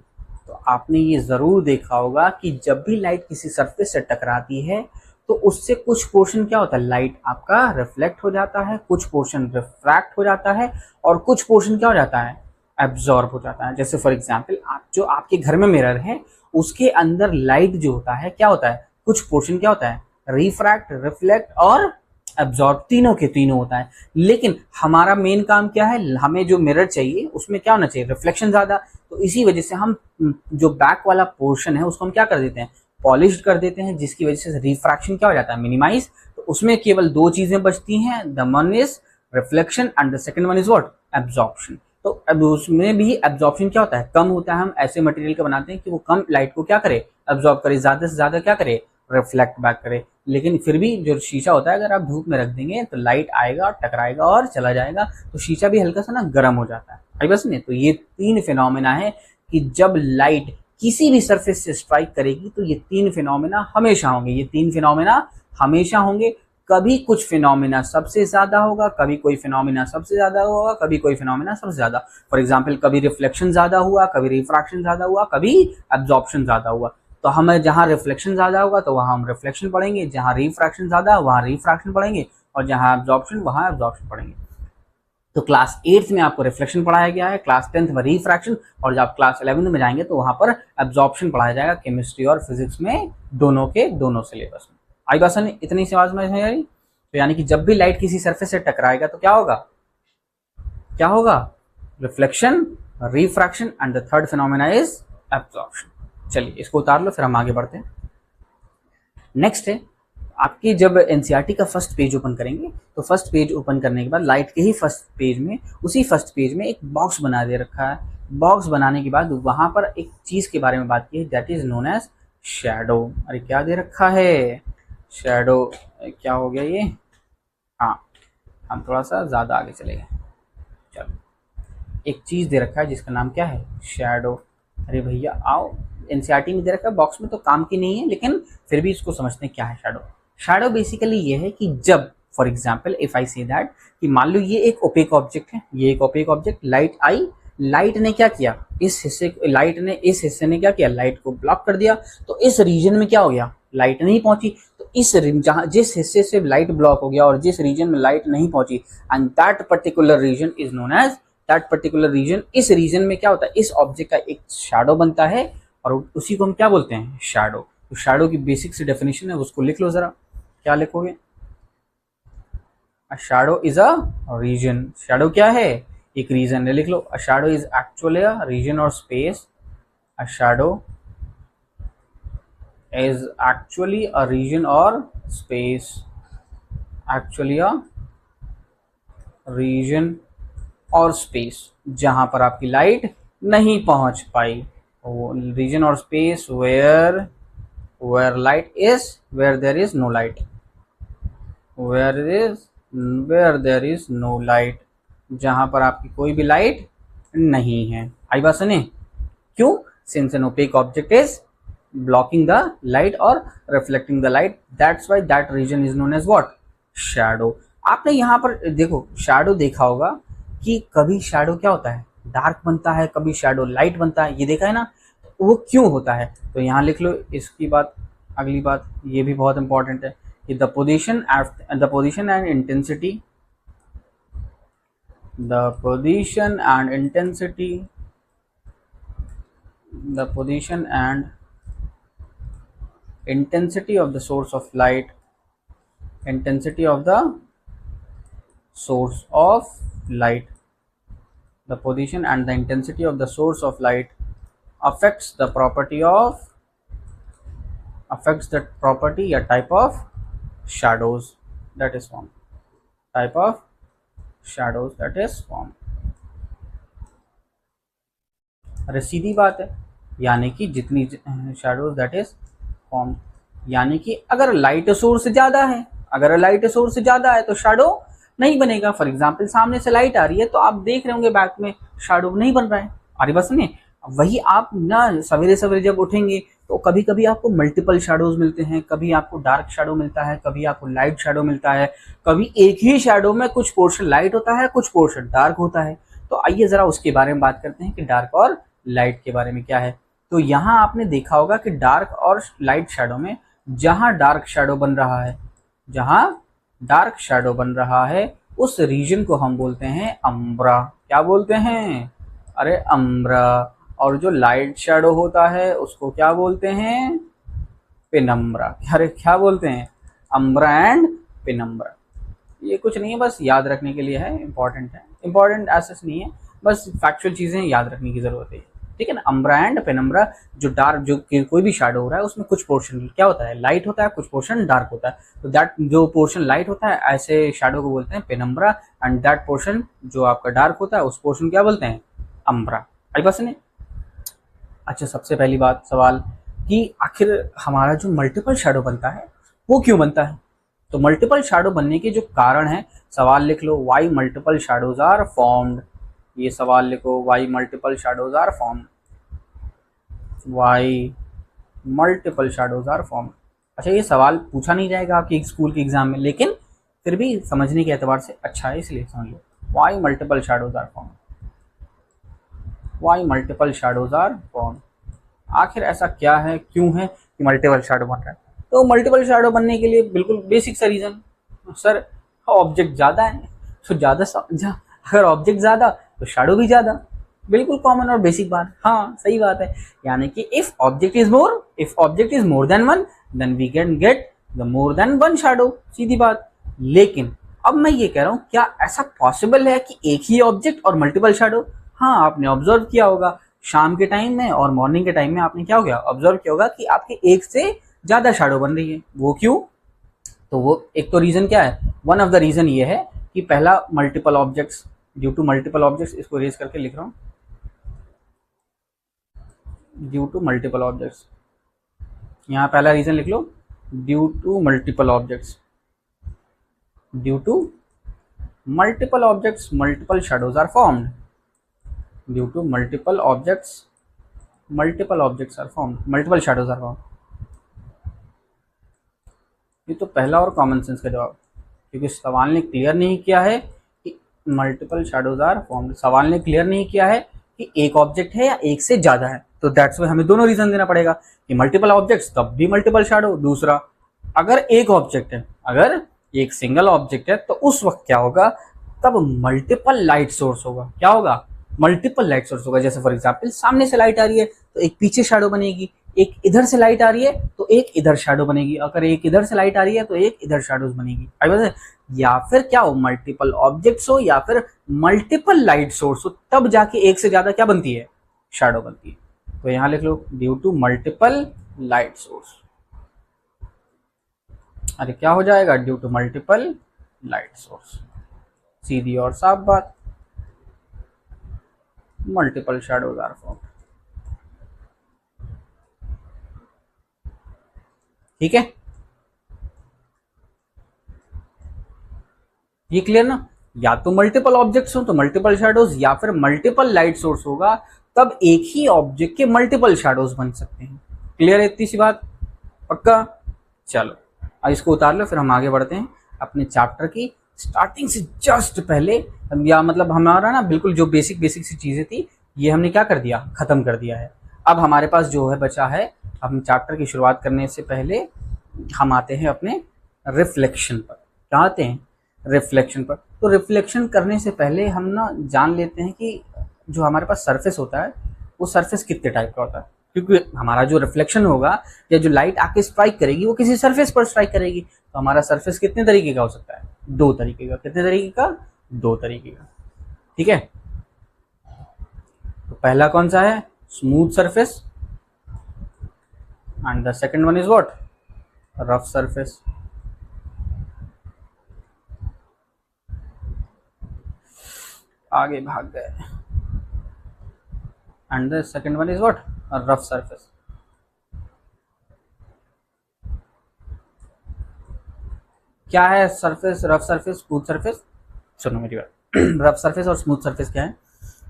तो आपने ये जरूर देखा होगा कि जब भी light किसी सरफेस से टकराती है तो उससे कुछ पोर्शन क्या होता है, लाइट आपका रिफ्लेक्ट हो जाता है, कुछ पोर्शन रिफ्रैक्ट हो जाता है और कुछ पोर्शन क्या हो जाता है, एब्जॉर्ब हो जाता है। जैसे फॉर एग्जांपल, आप जो आपके घर में मिरर है उसके अंदर लाइट जो होता है क्या होता है, कुछ पोर्शन क्या होता है, रिफ्रैक्ट, रिफ्लेक्ट और एब्जॉर्ब, तीनों के तीनों होता है। लेकिन हमारा मेन काम क्या है, हमें जो मिरर चाहिए उसमें क्या होना चाहिए, रिफ्लेक्शन ज्यादा। तो इसी वजह से हम जो बैक वाला पोर्शन है उसको हम क्या कर देते हैं, पॉलिश कर देते हैं, जिसकी वजह से रिफ्रैक्शन क्या हो जाता है, मिनिमाइज। तो उसमें केवल दो चीजें बचती हैं, the one is reflection and the second one is what, absorption. तो अब उसमें भी एब्जॉर्प्शन क्या होता है, कम होता है। हम ऐसे मटेरियल का बनाते हैं कि वो कम लाइट को क्या करे, एब्जॉर्ब करे, ज्यादा से ज्यादा क्या करे, रिफ्लेक्ट बैक करे। लेकिन फिर भी जो शीशा होता है, अगर आप धूप में रख देंगे तो लाइट आएगा, टकराएगा और चला जाएगा, तो शीशा भी हल्का सा ना गर्म हो जाता है। आई बस नहीं, तो ये तीन फिनोमेना है कि जब लाइट किसी भी सरफेस से स्ट्राइक करेगी तो ये तीन फिनोमेना हमेशा होंगे, ये तीन फिनोमेना हमेशा होंगे। कभी कुछ फिनोमेना सबसे ज्यादा होगा, कभी कोई फिनोमेना सबसे ज्यादा होगा, कभी कोई फिनोमेना सबसे ज्यादा। फॉर एग्जांपल, कभी रिफ्लेक्शन ज्यादा हुआ, कभी रिफ्रैक्शन ज्यादा हुआ, कभी एब्जॉर्प्शन ज्यादा हुआ। तो हमें जहां रिफ्लेक्शन ज्यादा होगा तो वहां हम रिफ्लेक्शन पढ़ेंगे, जहां रिफ्रैक्शन ज्यादा वहां रिफ्रैक्शन पढ़ेंगे, और जहां एब्जॉर्प्शन वहां एब्जॉर्प्शन पढ़ेंगे। तो क्लास 8th में आपको रिफ्लेक्शन पढ़ाया गया है, क्लास 10th में रिफ्रैक्शन, और जब आप क्लास 11th में जाएंगे तो वहां पर एब्जॉर्प्शन पढ़ाया जाएगा, केमिस्ट्री और फिजिक्स में, दोनों के दोनों सिलेबस में। आई बात समझ, इतनी सी आवाज में आ रही। तो यानी कि जब भी लाइट किसी सरफेस से टकराएगा तो क्या होगा, क्या होगा, reflection, refraction and the third phenomena is absorption. चलिए इसको उतार लो, फिर हम आगे बढ़ते हैं। नेक्स्ट है आपकी, जब एनसीईआरटी का फर्स्ट पेज ओपन करेंगे तो फर्स्ट पेज ओपन करने के बाद लाइट के ही फर्स्ट पेज में, उसी फर्स्ट पेज में एक बॉक्स बना दे रखा है। बॉक्स बनाने के बाद वहां पर एक चीज के बारे में बात की है, that is known as shadow. अरे क्या दे रखा है, शैडो। क्या हो गया ये, हाँ हम थोड़ा सा ज्यादा आगे चले गए। चलो, एक चीज दे रखा है जिसका नाम क्या है, शैडो। अरे भैया आओ, एनसीईआरटी में दे रखा है, बॉक्स में तो काम की नहीं है, लेकिन फिर भी इसको समझते हैं क्या है शैडो। शैडो बेसिकली ये है कि जब for example if I say that कि मान लो ये एक ओपेक ऑब्जेक्ट है, ये एक ओपेक ऑब्जेक्ट, लाइट आई, लाइट ने क्या किया, इस हिस्से, लाइट ने इस हिस्से ने क्या किया, लाइट को ब्लॉक कर दिया। तो इस रीजन में क्या हो गया, लाइट नहीं पहुंची। तो इस जहां जिस हिस्से से लाइट ब्लॉक हो गया और जिस रीजन में लाइट नहीं पहुंची, and that particular region is known as, that particular region, इस रीजन में क्या होता है, इस ऑब्जेक्ट का एक शैडो बनता है और उसी को हम क्या बोलते हैं, शैडो। तो शैडो की बेसिक सी डेफिनेशन है, उसको लिख लो जरा। क्या लिखोगे, a shadow is a region. Shadow क्या है, एक रीजन है, लिख लो। A shadow is actually a region of space. अ शैडो is actually a region or space, actually a region और space जहां पर आपकी लाइट नहीं पहुंच पाई। Reason of space where light is, where there is no light, where there is no light, जहां पर आपकी कोई भी लाइट नहीं है। आई बात सुने, क्यों, since an opaque object is blocking the light or reflecting the light, that's why that region is known as what, shadow. आपने यहाँ पर देखो शैडो देखा होगा कि कभी शैडो क्या होता है, डार्क बनता है, कभी शैडो लाइट बनता है, ये देखा है ना। वो क्यों होता है, तो यहाँ लिख लो इसकी बात। अगली बात ये भी बहुत इंपॉर्टेंट है कि the position and intensity, the position and intensity of the source of light, the position and the intensity of the source of light affects the property या type of shadows that is formed, अरे सीधी बात है, यानी कि जितनी shadows that is form, यानी कि अगर लाइट सोर्स ज्यादा है, तो शैडो नहीं बनेगा। फॉर एग्जांपल सामने से लाइट आ रही है तो आप देख रहे होंगे बैक में शैडो नहीं बन रहा है। अरे बस नहीं, वही आप ना सवेरे सवेरे जब उठेंगे तो कभी कभी आपको मल्टीपल शैडोज मिलते हैं, कभी आपको डार्क शैडो मिलता है, कभी आपको लाइट शैडो मिलता है, कभी एक ही शैडो में कुछ पोर्शन लाइट होता है, कुछ पोर्शन डार्क होता है। तो आइए जरा उसके बारे में बात करते हैं कि डार्क और लाइट के बारे में क्या है। तो यहाँ आपने देखा होगा कि डार्क और लाइट शैडो में जहां डार्क शैडो बन रहा है उस रीजन को हम बोलते हैं अम्ब्रा। क्या बोलते हैं, अरे अम्ब्रा। और जो लाइट शैडो होता है उसको क्या बोलते हैं, पेनम्ब्रा। अरे क्या बोलते हैं, अम्ब्रा एंड पेनम्ब्रा। ये कुछ नहीं है, बस याद रखने के लिए है, इंपॉर्टेंट एसेस नहीं है, बस फैक्चुअल चीजें याद रखने की जरूरत है, ठीक है ना। अम्ब्रा एंड पेनम्ब्रा, जो डार्क जो कोई भी शैडो हो रहा है उसमें कुछ पोर्शन क्या होता है, लाइट होता है, कुछ पोर्शन डार्क होता है। तो दैट जो पोर्शन लाइट होता है ऐसे शैडो को बोलते हैं पेनम्ब्रा, एंड दैट पोर्शन जो आपका डार्क होता है उस पोर्शन क्या बोलते हैं, अम्ब्रा। आई बस ने। अच्छा, सबसे पहली बात सवाल कि आखिर हमारा जो मल्टीपल शैडो बनता है वो क्यों बनता है। तो मल्टीपल शैडो बनने के जो कारण है, सवाल लिख लो, why multiple shadows are formed. ये सवाल लिखो, why multiple shadows are formed, why multiple shadows are formed. अच्छा, ये सवाल पूछा नहीं जाएगा आपके स्कूल के एग्जाम में, लेकिन फिर भी समझने के एतबार से अच्छा है, इसलिए समझ लो, why multiple shadows are formed, why multiple shadows are formed. आखिर ऐसा क्या है, क्यों है कि मल्टीपल शैडो बन रहा है। तो मल्टीपल शैडो बनने के लिए बिल्कुल बेसिक सा रीजन, सर ऑब्जेक्ट ज़्यादा है तो अगर ऑब्जेक्ट ज़्यादा तो शैडो भी ज़्यादा, बिल्कुल कॉमन और बेसिक बात। हाँ सही बात है, यानी कि if object is more than one then we can get the more than one shadow, सीधी बात। लेकिन अब मैं ये कह रहा हूँ, क्या ऐसा पॉसिबल है कि एक ही ऑब्जेक्ट और मल्टीपल शैडो। हाँ, आपने ऑब्जर्व किया होगा शाम के टाइम में और मॉर्निंग के टाइम में, आपने क्या हो गया ऑब्जर्व किया होगा कि आपके एक से ज्यादा शैडो बन रही है। वो क्यों, तो वो एक तो रीजन क्या है, वन ऑफ द रीजन ये है कि पहला multiple objects, due to multiple objects, इसको रेज करके लिख रहा हूँ, ड्यू टू मल्टीपल ऑब्जेक्ट्स। यहाँ पहला रीजन लिख लो, due to multiple objects, multiple shadows are formed, due to multiple objects are formed, multiple shadows are formed. ये तो पहला और कॉमन सेंस का जवाब, क्योंकि सवाल ने क्लियर नहीं किया है कि मल्टीपल शैडोज आर फॉर्म्ड, सवाल ने क्लियर नहीं किया है कि एक ऑब्जेक्ट है या एक से ज्यादा है। तो दैट्स वाई हमें दोनों रीजन देना पड़ेगा कि मल्टीपल ऑब्जेक्ट्स तब भी मल्टीपल शैडो। दूसरा, अगर एक ऑब्जेक्ट है, अगर एक सिंगल ऑब्जेक्ट है तो उस वक्त क्या होगा, तब मल्टीपल लाइट सोर्स होगा। क्या होगा, मल्टीपल लाइट सोर्स होगा। जैसे फॉर एग्जांपल सामने से लाइट आ रही है तो एक पीछे शैडो बनेगी, एक इधर से लाइट आ रही है तो एक इधर शैडो बनेगी, अगर एक इधर से लाइट आ रही है तो एक इधर शैडोज बनेगी। या फिर क्या हो, मल्टीपल ऑब्जेक्ट्स हो या फिर मल्टीपल लाइट सोर्स हो, तब जाके एक से ज्यादा क्या बनती है, शैडो बनती है। तो यहां लिख लो, due to multiple light source. अरे क्या हो जाएगा, due to multiple light source, सीधी और साफ बात, मल्टीपल शैडोज आर फॉर्म्ड। ठीक है, ये क्लियर ना। या तो मल्टीपल ऑब्जेक्ट्स हो तो मल्टीपल शैडोज, या फिर मल्टीपल लाइट सोर्स होगा तब एक ही ऑब्जेक्ट के मल्टीपल शैडोज बन सकते हैं। क्लियर है इतनी सी बात, पक्का। चलो अब इसको उतार लो, फिर हम आगे बढ़ते हैं। अपने चैप्टर की स्टार्टिंग से जस्ट पहले, या मतलब हमारा ना बिल्कुल जो बेसिक बेसिक सी चीज़ें थी ये हमने क्या कर दिया, ख़त्म कर दिया है। अब हमारे पास जो है बचा है, हम चैप्टर की शुरुआत करने से पहले हम आते हैं अपने रिफ्लेक्शन पर। क्या आते हैं? रिफ्लेक्शन पर। तो रिफ्लेक्शन करने से पहले हम ना जान लेते हैं कि जो हमारे पास सरफेस होता है वो सरफेस कितने टाइप का होता है, क्योंकि हमारा जो रिफ्लेक्शन होगा या जो लाइट आके स्ट्राइक करेगी वो किसी सरफेस पर स्ट्राइक करेगी। तो हमारा सरफेस कितने तरीके का हो सकता है? 2 तरीके का। कितने तरीके का? 2 तरीके का। ठीक है, तो पहला कौन सा है? Smooth surface, and the second one is what? Rough surface. आगे भाग गए। And the second one is what? Rough surface. क्या है surface, rough surface, smooth surface? सुनो मेरी बात। रफ सरफेस और स्मूथ सरफेस क्या है,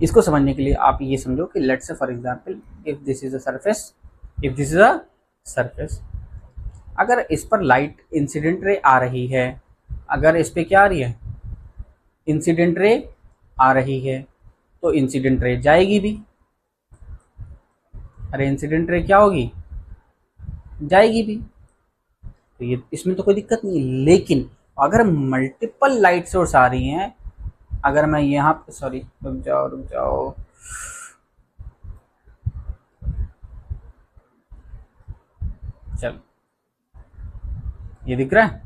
इसको समझने के लिए आप ये समझो कि let's say for example if this is a surface, if this is a surface, अगर इस पर लाइट इंसिडेंट रे आ रही है, अगर इस पे क्या आ रही है? इंसिडेंट रे आ रही है, तो इंसिडेंट रे जाएगी भी। अरे इंसिडेंट रे क्या होगी? जाएगी भी। तो ये इसमें तो कोई दिक्कत नहीं है, लेकिन अगर मल्टीपल लाइट सोर्स आ रही हैं, अगर मैं यहाँ पे, सॉरी रुक जाओ, चल ये दिख रहा है?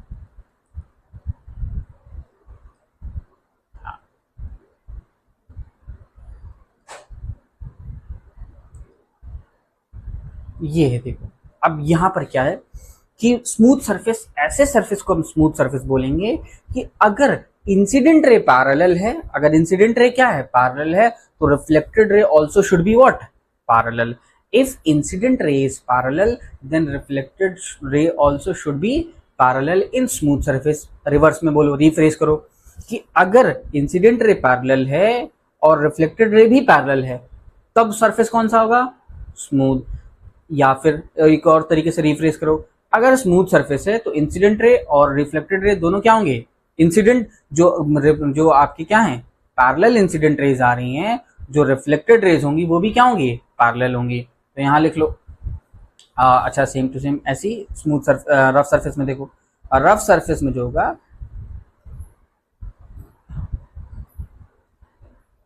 ये है, देखो। अब यहाँ पर क्या है कि स्मूथ सरफेस, ऐसे सरफेस को हम स्मूथ सरफेस बोलेंगे कि अगर इंसिडेंट रे पैरेलल है, अगर इंसिडेंट रे क्या है? पैरेलल है, तो reflected ray also should be what? Parallel. If incident ray is parallel then reflected ray also should be parallel in smooth surface. Reverse में बोलो, रिफ्रेश करो कि अगर इंसिडेंट रे पैरेलल है और रिफ्लेक्टेड रे भी पैरेलल है, तब सरफेस कौन सा होगा? स्मूथ। या फिर एक और तरीके से रिफ्रेश करो, अगर स्मूथ सरफेस है तो इंसिडेंट रे और रिफ्लेक्टेड रे दोनों क्या होंगे? इंसिडेंट जो आपकी क्या है? पैरेलल इंसिडेंट रेज आ रही हैं, जो रिफ्लेक्टेड रेज होंगी वो भी क्या होंगी? पैरेलल होंगी। तो यहाँ लिख लो। अच्छा, सेम टू सेम ऐसी स्मूथ रफ सरफेस में देखो, रफ सरफेस में जो होगा,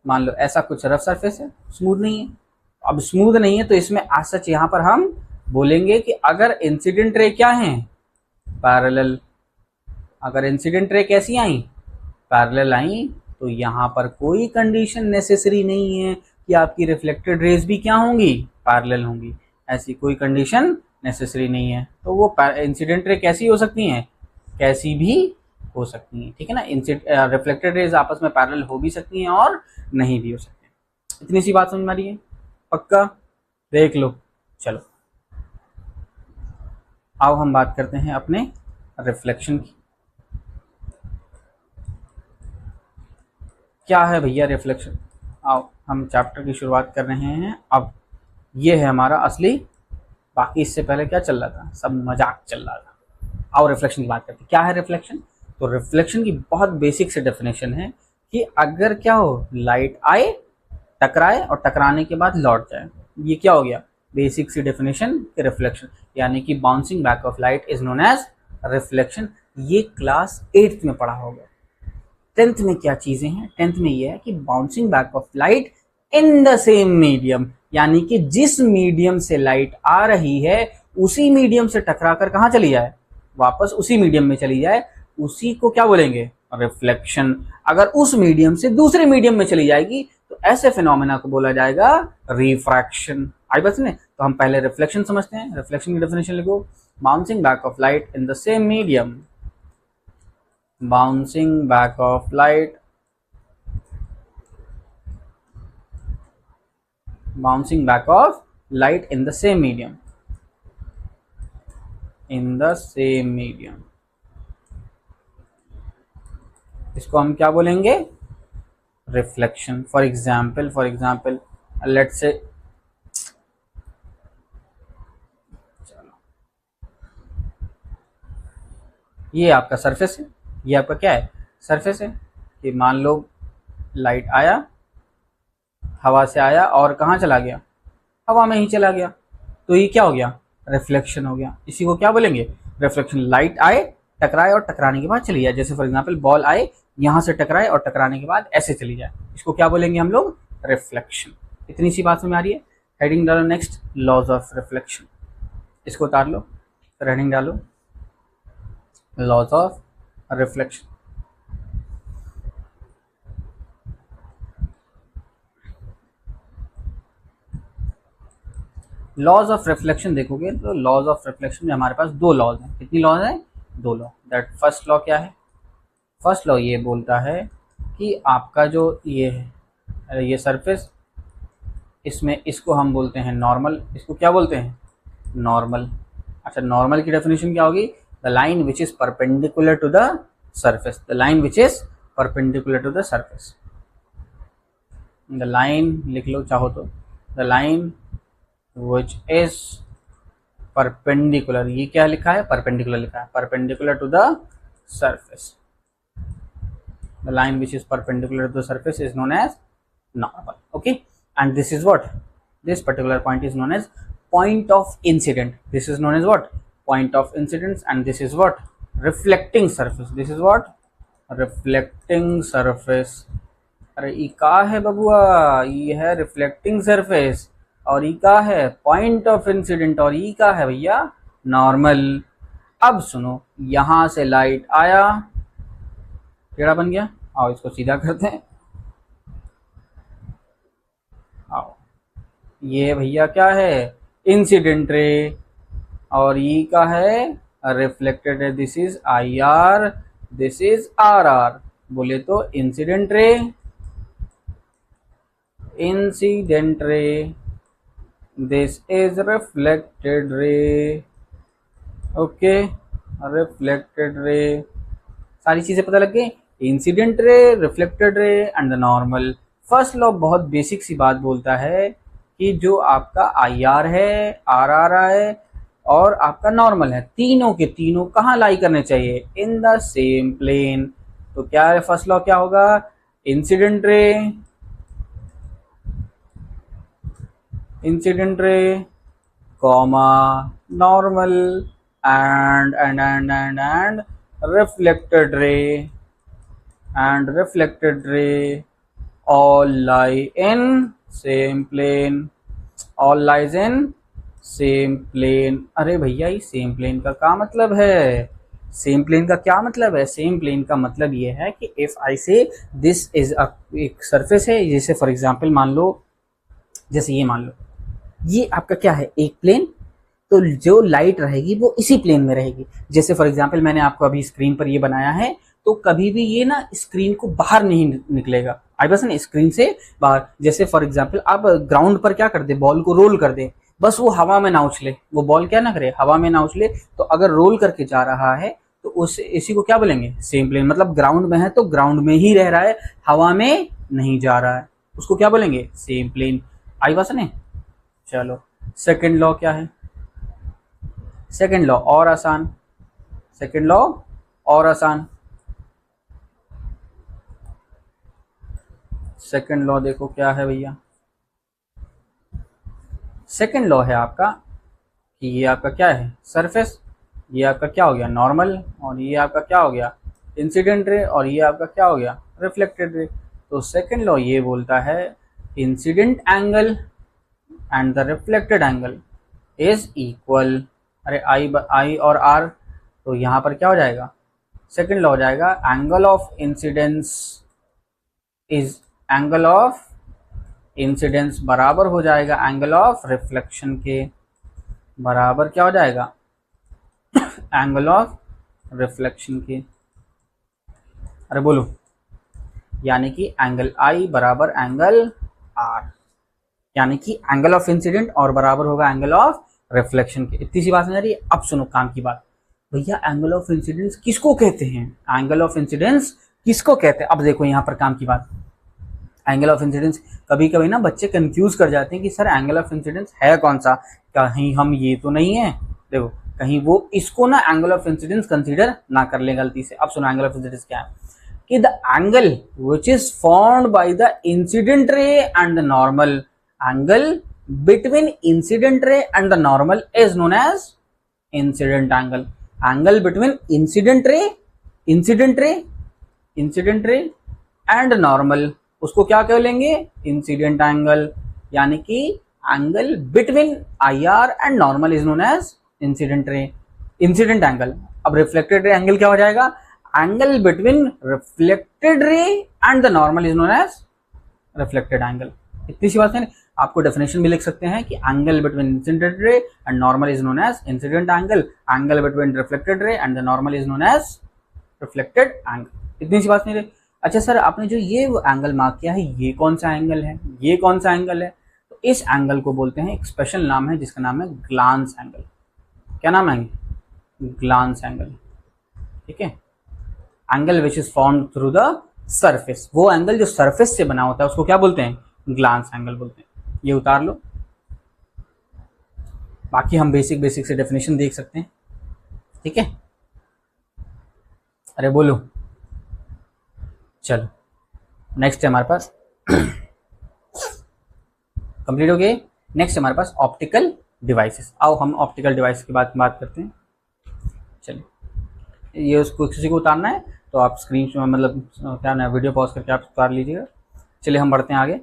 मान लो ऐसा कुछ रफ सरफेस है, स्मूथ नहीं है। अब स्मूथ नहीं है तो इसमें आज सच यहाँ पर हम बोलेंगे कि अगर इंसिडेंट रे क्या है? पैरेलल। अगर इंसिडेंट रे कैसी आई? पैरेलल आई, तो यहाँ पर कोई कंडीशन नेसेसरी नहीं है कि आपकी रिफ्लेक्टेड रेज भी क्या होंगी? पैरेलल होंगी। ऐसी कोई कंडीशन नेसेसरी नहीं है। तो वो इंसिडेंट रे कैसी हो सकती हैं? कैसी भी हो सकती हैं। ठीक है ना, रिफ्लेक्टेड रेज आपस में पैरेलल हो भी सकती हैं और नहीं भी हो सकती हैं। इतनी सी बात समझ में आ रही है? पक्का? देख लो। चलो आओ हम बात करते हैं अपने रिफ्लेक्शन की। क्या है भैया रिफ्लेक्शन? आओ हम चैप्टर की शुरुआत कर रहे हैं। अब ये है हमारा असली, बाकी इससे पहले क्या चल रहा था? सब मजाक चल रहा था। आओ रिफ्लेक्शन की बात करते हैं। क्या है रिफ्लेक्शन? तो रिफ्लेक्शन की बहुत बेसिक से डेफिनेशन है कि अगर क्या हो, लाइट आए, टकराए और टकराने के बाद लौट जाए, ये क्या हो गया? बेसिक सी डेफिनेशन रिफ्लेक्शन, यानी कि bouncing back of light is known as reflection. ये क्लास 8th में पढ़ा होगा। 10th में क्या चीजें हैं? 10th में ये है कि bouncing back of light in the same medium, यानी कि जिस मीडियम से लाइट आ रही है उसी मीडियम से टकरा कर कहाँ चली जाए? वापस उसी मीडियम में चली जाए, उसी को क्या बोलेंगे? रिफ्लेक्शन। अगर उस मीडियम से दूसरे मीडियम में चली जाएगी तो ऐसे फिनोमेना को बोला जाएगा रिफ्रैक्शन। आई बात सुने? तो हम पहले रिफ्लेक्शन समझते हैं। रिफ्लेक्शन की डेफिनेशन लिखो, bouncing back of light in the same medium, bouncing back of light, bouncing back of light in the same medium, in the same medium, इसको हम क्या बोलेंगे? Reflection. For example let's say, चलो ये आपका surface है, ये आपका क्या है, सरफेस है। कि मान लो लाइट आया, हवा से आया और कहाँ चला गया, हवा में ही चला गया, तो ये क्या हो गया, रिफ्लेक्शन हो गया। इसी को क्या बोलेंगे, रिफ्लेक्शन। लाइट आए, टकराए और टकराने के बाद चली जाए, जैसे फॉर एग्जांपल बॉल आए, यहाँ से टकराए और टकराने के बाद ऐसे चली जाए, इसको क्या बोलेंगे हम लोग, रिफ्लेक्शन। इतनी सी बात समझ आ रही है। हेडिंग डालो नेक्स्ट, लॉज ऑफ रिफ्लेक्शन। इसको उतार लो, फिर हेडिंग डालो laws of reflection. Laws of reflection देखोगे तो लॉज ऑफ रिफ्लेक्शन में हमारे पास दो लॉज हैं। कितनी लॉज हैं, दो लॉ। दैट फर्स्ट लॉ क्या है, फर्स्ट लॉ ये बोलता है कि आपका जो ये है, ये सरफेस, इसमें इसको हम बोलते हैं नॉर्मल। इसको क्या बोलते हैं, नॉर्मल। अच्छा, नॉर्मल की डेफिनेशन क्या होगी, the line which is perpendicular to the surface, the line which is perpendicular to the surface. The line लिख लो चाहो तो, the line which is perpendicular, ये क्या लिखा है, परपेंडिकुलर लिखा है, perpendicular to the surface, the line which is perpendicular to the surface is known as normal. Okay, and this is what, this particular point is known as point of incident. This is known as what, point of incidence, and this is what, reflecting surface. This is what, reflecting surface. अरे ये का है बबुआ, ये है reflecting surface, और ई का है पॉइंट ऑफ इंसिडेंट, और ई का है भैया नॉर्मल। अब सुनो, यहां से लाइट आया, टेढ़ा बन गया, आओ इसको सीधा करते हैं। आओ, ये भैया क्या है, इंसिडेंट रे, और ई का है reflected ray. This is I R, this is R R. बोले तो इंसिडेंट रे, इंसिडेंट रे, this is reflected ray. Okay, reflected ray, सारी चीजें पता लग गई, incident ray, reflected ray and the normal. First law बहुत बेसिक सी बात बोलता है कि जो आपका आई आर है, आर आर है और आपका नॉर्मल है, तीनों के तीनों कहाँ लाई करने चाहिए, इन द सेम प्लेन। तो क्या है, फर्स्ट लॉ क्या होगा, incident ray, incident ray, comma normal, and reflected ray, and reflected ray, all lie in same plane, all lies in same plane. अरे भैया, ये सेम प्लेन का क्या मतलब है, सेम प्लेन का क्या मतलब है, सेम प्लेन का मतलब ये है कि इफ आई से दिस इज एक सरफेस है, जैसे फॉर एग्जांपल मान लो, जैसे ये मान लो ये आपका क्या है, एक प्लेन, तो जो लाइट रहेगी वो इसी प्लेन में रहेगी। जैसे फॉर एग्जांपल मैंने आपको अभी स्क्रीन पर ये बनाया है, तो कभी भी ये ना स्क्रीन को बाहर नहीं निकलेगा, आई बस ना स्क्रीन से बाहर। जैसे फॉर एग्जांपल आप ग्राउंड पर क्या कर दे, बॉल को रोल कर दे, बस वो हवा में ना उछले, वो बॉल क्या ना करे, हवा में ना उछले। तो अगर रोल करके जा रहा है तो उस इसी को क्या बोलेंगे, सेम प्लेन। मतलब ग्राउंड में है तो ग्राउंड में ही रह रहा है, हवा में नहीं जा रहा है, उसको क्या बोलेंगे, सेम प्लेन। आई बस ने। चलो सेकंड लॉ क्या है, सेकंड लॉ और आसान, सेकंड लॉ और आसान। सेकंड लॉ देखो क्या है भैया, सेकंड लॉ है आपका कि ये आपका क्या है, सरफेस, ये आपका क्या हो गया, नॉर्मल, और ये आपका क्या हो गया, इंसिडेंट रे, और ये आपका क्या हो गया, रिफ्लेक्टेड रे। तो सेकंड लॉ ये बोलता है incident angle and the reflected angle is equal. अरे आई और आर, तो यहाँ पर क्या हो जाएगा, सेकंड लॉ हो जाएगा angle of incidence is, angle of incidence बराबर हो जाएगा एंगल ऑफ रिफ्लेक्शन के, बराबर क्या हो जाएगा, एंगल ऑफ रिफ्लेक्शन के। अरे बोलो, यानी कि एंगल आई बराबर एंगल आर, यानी कि एंगल ऑफ इंसिडेंट और बराबर होगा एंगल ऑफ रिफ्लेक्शन के। इतनी सी बात समझ आ रही है। अब सुनो काम की बात, भैया एंगल ऑफ इंसिडेंस किसको कहते हैं, एंगल ऑफ इंसिडेंस किसको कहते हैं। अब देखो यहाँ पर काम की बात, एंगल ऑफ इंसिडेंस कभी कभी ना बच्चे कंफ्यूज कर जाते हैं कि सर एंगल ऑफ इंसिडेंस है कौन सा, कहीं हम ये तो नहीं है। देखो कहीं वो इसको ना एंगल ऑफ इंसिडेंस कंसीडर ना कर ले गलती से। अब सुनो एंगल ऑफ इंसिडेंस क्या है कि the angle which is formed by the incident ray and the normal, angle between incident ray and the normal is known as incident angle. Angle between incident ray and normal, उसको क्या कह लेंगे, incident angle. यानी कि angle between IR and normal is known as incident angle. अब reflected ray angle क्या हो जाएगा, angle between reflected ray and the normal is known as reflected angle. इतनी सी बात है। आपको डेफिनेशन भी लिख सकते हैं कि angle between incident ray and normal is known as incident angle, angle between reflected ray and the normal is known as reflected angle. इतनी सी बात नहीं रही। अच्छा सर, आपने जो ये एंगल मार्क किया है, ये कौन सा एंगल है, ये कौन सा एंगल है? तो इस एंगल को बोलते हैं, एक स्पेशल नाम है जिसका नाम है ग्लांस एंगल। क्या नाम है? Glance angle. ठीक है, angle which is formed through the surface. वो एंगल जो सरफेस से बना होता है उसको क्या बोलते हैं? ग्लांस एंगल बोलते हैं। ये उतार लो, बाकी हम बेसिक से डेफिनेशन देख सकते हैं। ठीक है, अरे बोलो। चलो नेक्स्ट है हमारे पास कंप्लीट हो गए। नेक्स्ट हमारे पास ऑप्टिकल डिवाइसेस। आओ हम ऑप्टिकल डिवाइस की बात करते हैं। चलिए, ये उसको किसी को उतारना है तो आप स्क्रीन मतलब क्या ना वीडियो पॉज करके आप उतार लीजिएगा। चलिए हम बढ़ते हैं आगे।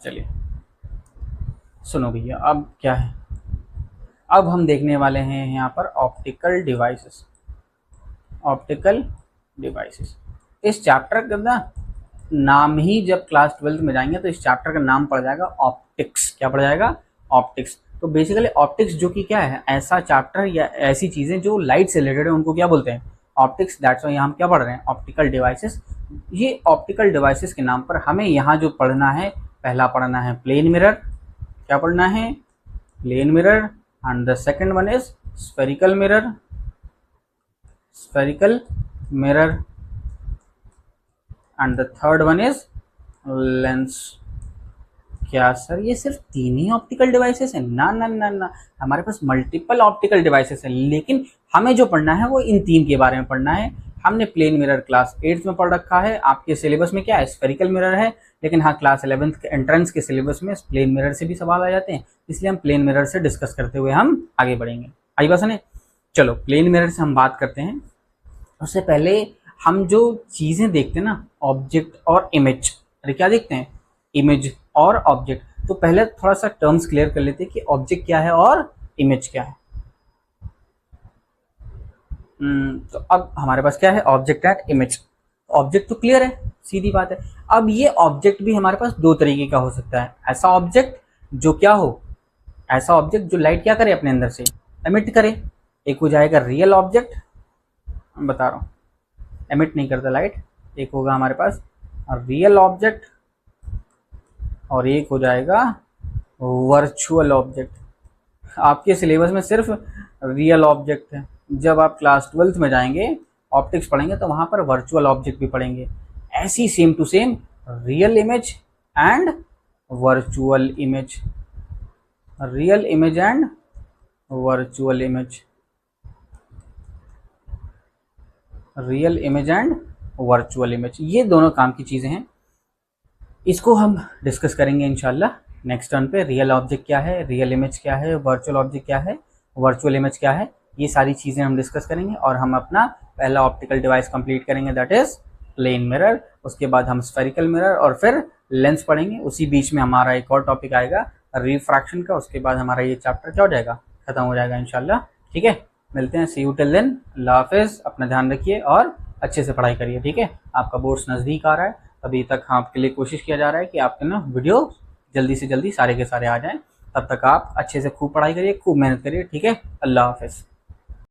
चलिए सुनो भैया, अब क्या है, अब हम देखने वाले हैं यहाँ पर ऑप्टिकल डिवाइसेस। ऑप्टिकल डिवाइसेस इस चैप्टर का ना नाम ही, जब क्लास 12th में जाएंगे तो इस चैप्टर का नाम पड़ जाएगा ऑप्टिक्स। क्या पड़ जाएगा? ऑप्टिक्स। तो बेसिकली ऑप्टिक्स जो कि क्या है, ऐसा चैप्टर या ऐसी चीज़ें जो लाइट से रिलेटेड है उनको क्या बोलते हैं? ऑप्टिक्स। दैट्स वाई यहाँ हम क्या पढ़ रहे हैं? Optical devices. ये ऑप्टिकल डिवाइसेस के नाम पर हमें यहाँ जो पढ़ना है, पहला पढ़ना है प्लेन मिरर। क्या पढ़ना है? Plane mirror. And the second one is spherical mirror. Spherical mirror. And the third one is lens. क्या सर ये सिर्फ 3 ही ऑप्टिकल डिवाइसेस हैं? ना ना ना ना, हमारे पास मल्टीपल ऑप्टिकल डिवाइसेस हैं, लेकिन हमें जो पढ़ना है वो इन 3 के बारे में पढ़ना है। हमने प्लेन मिरर क्लास 8th में पढ़ रखा है। आपके सिलेबस में क्या है? स्फेरिकल मिरर है, लेकिन हाँ क्लास 11th के एंट्रेंस के सिलेबस में प्लेन मिरर से भी सवाल आ जाते हैं, इसलिए हम प्लेन मिरर से डिस्कस करते हुए हम आगे बढ़ेंगे। आई बात है? चलो प्लेन मिरर से हम बात करते हैं। उससे पहले हम जो चीज़ें देखते हैं ना, ऑब्जेक्ट और इमेज। अरे क्या देखते हैं? इमेज और ऑब्जेक्ट। तो पहले थोड़ा सा टर्म्स क्लियर कर लेते हैं कि ऑब्जेक्ट क्या है और इमेज क्या है। तो अब हमारे पास क्या है? Object and image. ऑब्जेक्ट तो क्लियर है, सीधी बात है। अब ये ऑब्जेक्ट भी हमारे पास 2 तरीके का हो सकता है। ऐसा ऑब्जेक्ट जो क्या हो, ऐसा ऑब्जेक्ट जो लाइट क्या करे, अपने अंदर से एमिट करे। एक हो जाएगा रियल ऑब्जेक्ट, बता रहा हूँ, एमिट नहीं करता लाइट। एक होगा हमारे पास रियल ऑब्जेक्ट और एक हो जाएगा वर्चुअल ऑब्जेक्ट। आपके सिलेबस में सिर्फ रियल ऑब्जेक्ट है। जब आप क्लास 12th में जाएंगे, ऑप्टिक्स पढ़ेंगे, तो वहाँ पर वर्चुअल ऑब्जेक्ट भी पढ़ेंगे। ऐसी same to same real image and virtual image. Real image and virtual image. Real image and virtual image, ये दोनों काम की चीज़ें हैं। इसको हम डिस्कस करेंगे इंशाल्लाह नेक्स्ट टर्न पे। रियल ऑब्जेक्ट क्या है, रियल इमेज क्या है, वर्चुअल ऑब्जेक्ट क्या है, वर्चुअल इमेज क्या है, ये सारी चीज़ें हम डिस्कस करेंगे। और हम अपना पहला ऑप्टिकल डिवाइस कंप्लीट करेंगे, दैट इज प्लेन मिरर। उसके बाद हम स्फेरिकल मिरर और फिर लेंस पढ़ेंगे। उसी बीच में हमारा एक और टॉपिक आएगा रिफ्रैक्शन का। उसके बाद हमारा ये चैप्टर क्या हो जाएगा, खत्म हो जाएगा इंशाल्लाह। ठीक है, मिलते हैं, सी यू टिल देन, अल्लाह हाफिज़। अपना ध्यान रखिए और अच्छे से पढ़ाई करिए। ठीक है, आपका बोर्ड्स नज़दीक आ रहा है, अभी तक आपके लिए कोशिश किया जा रहा है कि आपके ना वीडियो जल्दी से जल्दी सारे के सारे आ जाएं। तब तक आप अच्छे से खूब पढ़ाई करिए, खूब मेहनत करिए। ठीक है, अल्लाह हाफिज़।